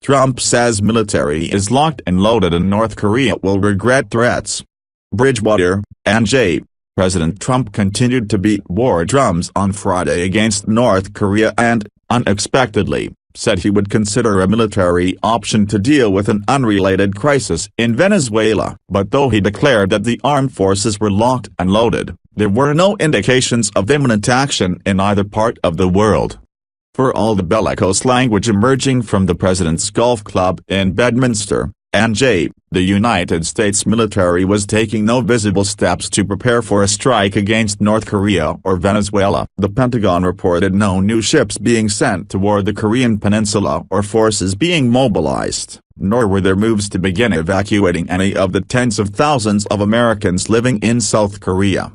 Trump says military is locked and loaded and North Korea will regret threats. Bridgewater, NJ. President Trump continued to beat war drums on Friday against North Korea and, unexpectedly, said he would consider a military option to deal with an unrelated crisis in Venezuela. But though he declared that the armed forces were locked and loaded, there were no indications of imminent action in either part of the world. For all the bellicose language emerging from the president's golf club in Bedminster, NJ, the United States military was taking no visible steps to prepare for a strike against North Korea or Venezuela. The Pentagon reported no new ships being sent toward the Korean peninsula or forces being mobilized, nor were there moves to begin evacuating any of the tens of thousands of Americans living in South Korea.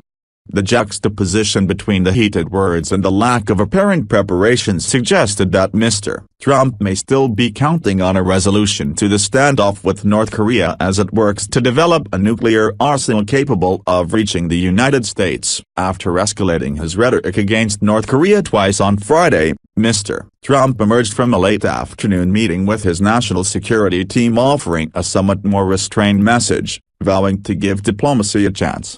The juxtaposition between the heated words and the lack of apparent preparation suggested that Mr. Trump may still be counting on a resolution to the standoff with North Korea as it works to develop a nuclear arsenal capable of reaching the United States. After escalating his rhetoric against North Korea twice on Friday, Mr. Trump emerged from a late afternoon meeting with his national security team offering a somewhat more restrained message, vowing to give diplomacy a chance.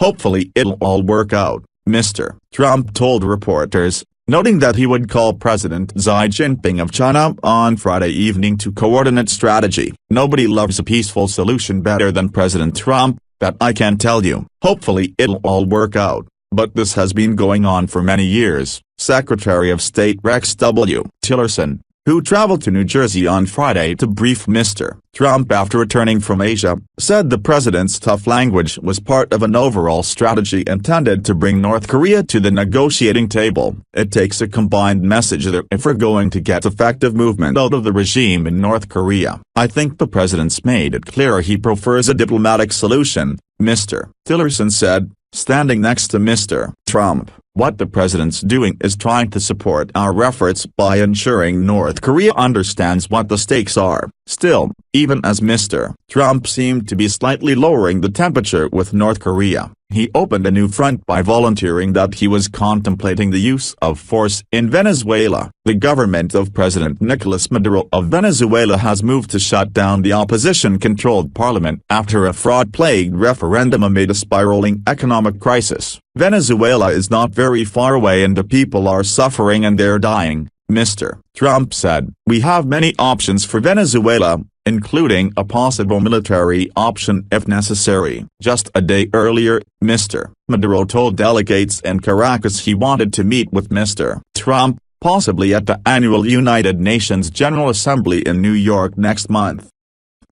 "Hopefully it'll all work out," Mr. Trump told reporters, noting that he would call President Xi Jinping of China on Friday evening to coordinate strategy. "Nobody loves a peaceful solution better than President Trump, that I can tell you. Hopefully it'll all work out, but this has been going on for many years," Secretary of State Rex W. Tillerson, who traveled to New Jersey on Friday to brief Mr. Trump after returning from Asia, said the president's tough language was part of an overall strategy intended to bring North Korea to the negotiating table. "It takes a combined message that if we're going to get effective movement out of the regime in North Korea, I think the president's made it clear he prefers a diplomatic solution," Mr. Tillerson said, standing next to Mr. Trump. "What the president's doing is trying to support our efforts by ensuring North Korea understands what the stakes are." Still, even as Mr. Trump seemed to be slightly lowering the temperature with North Korea, he opened a new front by volunteering that he was contemplating the use of force in Venezuela. The government of President Nicolas Maduro of Venezuela has moved to shut down the opposition-controlled parliament after a fraud-plagued referendum amid a spiraling economic crisis. "Venezuela is not very far away and the people are suffering and they're dying," Mr. Trump said. "We have many options for Venezuela, including a possible military option if necessary." Just a day earlier, Mr. Maduro told delegates in Caracas he wanted to meet with Mr. Trump, possibly at the annual United Nations General Assembly in New York next month.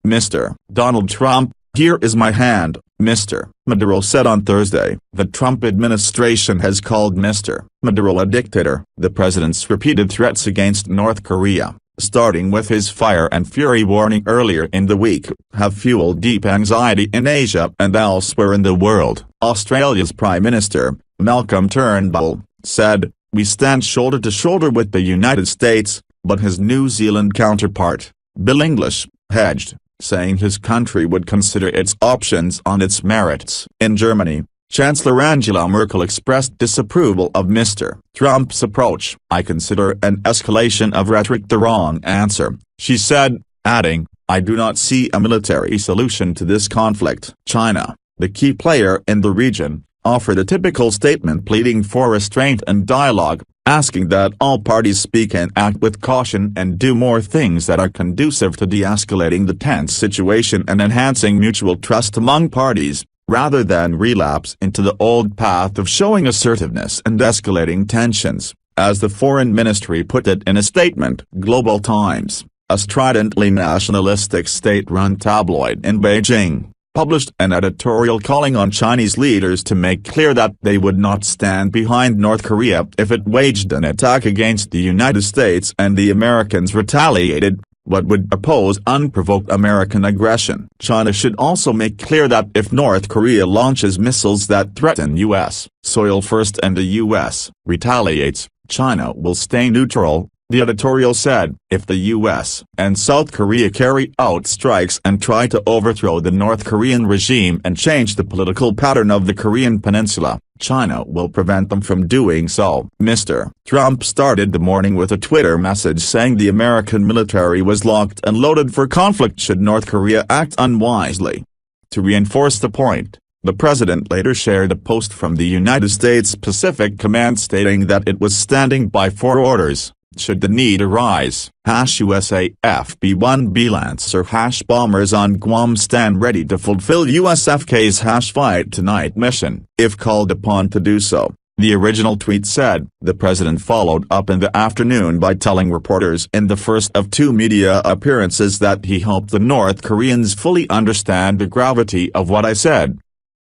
Mr. Donald Trump, "Here is my hand," Mr. Maduro said on Thursday. The Trump administration has called Mr. Maduro a dictator. The president's repeated threats against North Korea, starting with his fire and fury warning earlier in the week, have fueled deep anxiety in Asia and elsewhere in the world. Australia's Prime Minister, Malcolm Turnbull, said, "We stand shoulder to shoulder with the United States," but his New Zealand counterpart, Bill English, hedged, saying his country would consider its options on its merits. In Germany, Chancellor Angela Merkel expressed disapproval of Mr. Trump's approach. "I consider an escalation of rhetoric the wrong answer," she said, adding, "I do not see a military solution to this conflict." China, the key player in the region, offered a typical statement pleading for restraint and dialogue, asking that all parties speak and act with caution and do more things that are conducive to de-escalating the tense situation and enhancing mutual trust among parties, rather than relapse into the old path of showing assertiveness and escalating tensions, as the foreign ministry put it in a statement. Global Times, a stridently nationalistic state-run tabloid in Beijing, published an editorial calling on Chinese leaders to make clear that they would not stand behind North Korea if it waged an attack against the United States and the Americans retaliated, but would oppose unprovoked American aggression. China should also make clear that if North Korea launches missiles that threaten U.S. soil first and the U.S. retaliates, China will stay neutral, The editorial said, if the U.S. and South Korea carry out strikes and try to overthrow the North Korean regime and change the political pattern of the Korean peninsula, China will prevent them from doing so. Mr. Trump started the morning with a Twitter message saying the American military was locked and loaded for conflict should North Korea act unwisely. To reinforce the point, the president later shared a post from the United States Pacific Command stating that it was standing by for orders, should the need arise. USAF B-1B Lancer bombers on Guam stand ready to fulfill USFK's fight tonight mission, if called upon to do so, the original tweet said. The president followed up in the afternoon by telling reporters in the first of two media appearances that he hoped the North Koreans fully understand the gravity of what I said.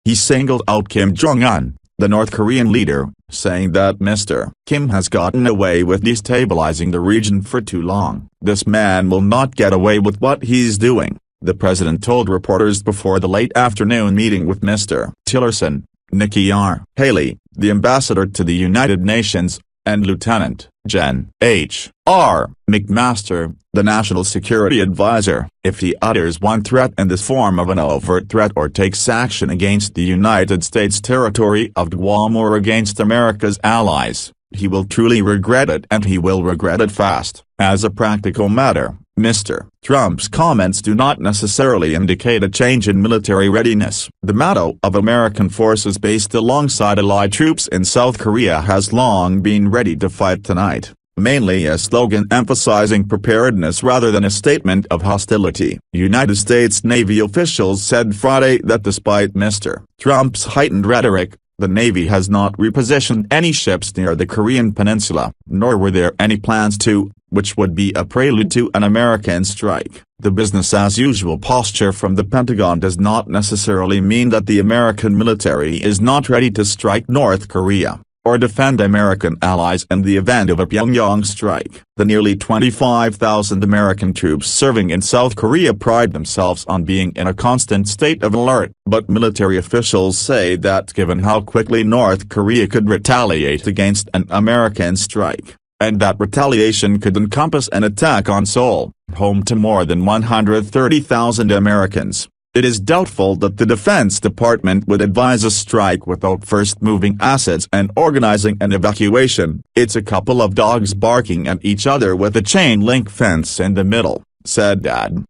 He singled out Kim Jong-un, the North Korean leader, saying that Mr. Kim has gotten away with destabilizing the region for too long. This man will not get away with what he's doing, the president told reporters before the late afternoon meeting with Mr. Tillerson, Nikki Haley, the ambassador to the United Nations, and Lieutenant Gen. H.R. McMaster, the National Security Advisor. If he utters one threat in the form of an overt threat or takes action against the United States territory of Guam or against America's allies, he will truly regret it, and he will regret it fast. As a practical matter, Mr. Trump's comments do not necessarily indicate a change in military readiness. The motto of American forces based alongside Allied troops in South Korea has long been "ready to fight tonight," mainly a slogan emphasizing preparedness rather than a statement of hostility. United States Navy officials said Friday that despite Mr. Trump's heightened rhetoric, the Navy has not repositioned any ships near the Korean peninsula, nor were there any plans to, which would be a prelude to an American strike. The business-as-usual posture from the Pentagon does not necessarily mean that the American military is not ready to strike North Korea, or defend American allies in the event of a Pyongyang strike. The nearly 25,000 American troops serving in South Korea pride themselves on being in a constant state of alert, but military officials say that given how quickly North Korea could retaliate against an American strike, and that retaliation could encompass an attack on Seoul, home to more than 130,000 Americans, it is doubtful that the Defense Department would advise a strike without first moving assets and organizing an evacuation. It's a couple of dogs barking at each other with a chain-link fence in the middle, said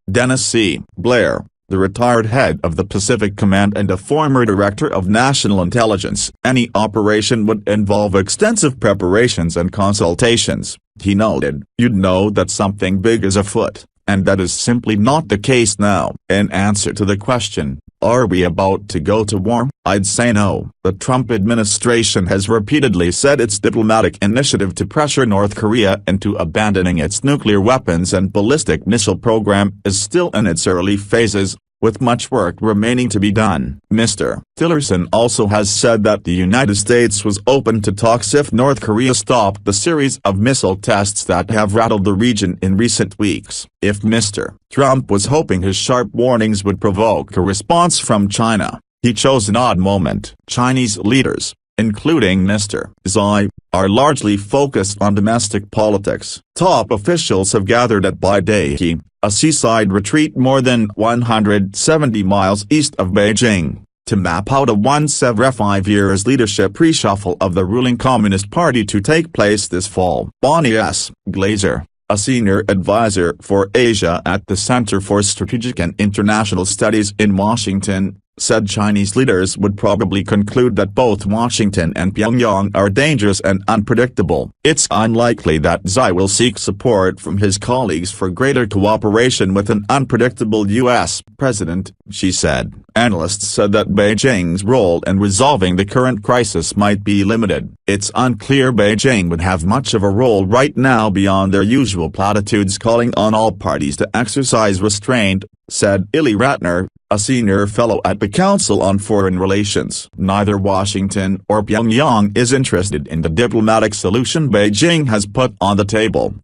Dennis C. Blair, the retired head of the Pacific Command and a former director of national intelligence. Any operation would involve extensive preparations and consultations, he noted. You'd know that something big is afoot. And that is simply not the case now. In answer to the question, are we about to go to war? I'd say no. The Trump administration has repeatedly said its diplomatic initiative to pressure North Korea into abandoning its nuclear weapons and ballistic missile program is still in its early phases, with much work remaining to be done. Mr. Tillerson also has said that the United States was open to talks if North Korea stopped the series of missile tests that have rattled the region in recent weeks. If Mr. Trump was hoping his sharp warnings would provoke a response from China, he chose an odd moment. Chinese leaders, including Mr. Xi, are largely focused on domestic politics. Top officials have gathered at Baidahe, a seaside retreat more than 170 miles east of Beijing, to map out a once every 5 years leadership reshuffle of the ruling Communist Party to take place this fall. Bonnie S. Glazer, a senior advisor for Asia at the Center for Strategic and International Studies in Washington, said Chinese leaders would probably conclude that both Washington and Pyongyang are dangerous and unpredictable. It's unlikely that Xi will seek support from his colleagues for greater cooperation with an unpredictable U.S. president, she said. Analysts said that Beijing's role in resolving the current crisis might be limited. It's unclear Beijing would have much of a role right now beyond their usual platitudes calling on all parties to exercise restraint, said Illy Ratner, a senior fellow at the Council on Foreign Relations. Neither Washington or Pyongyang is interested in the diplomatic solution Beijing has put on the table.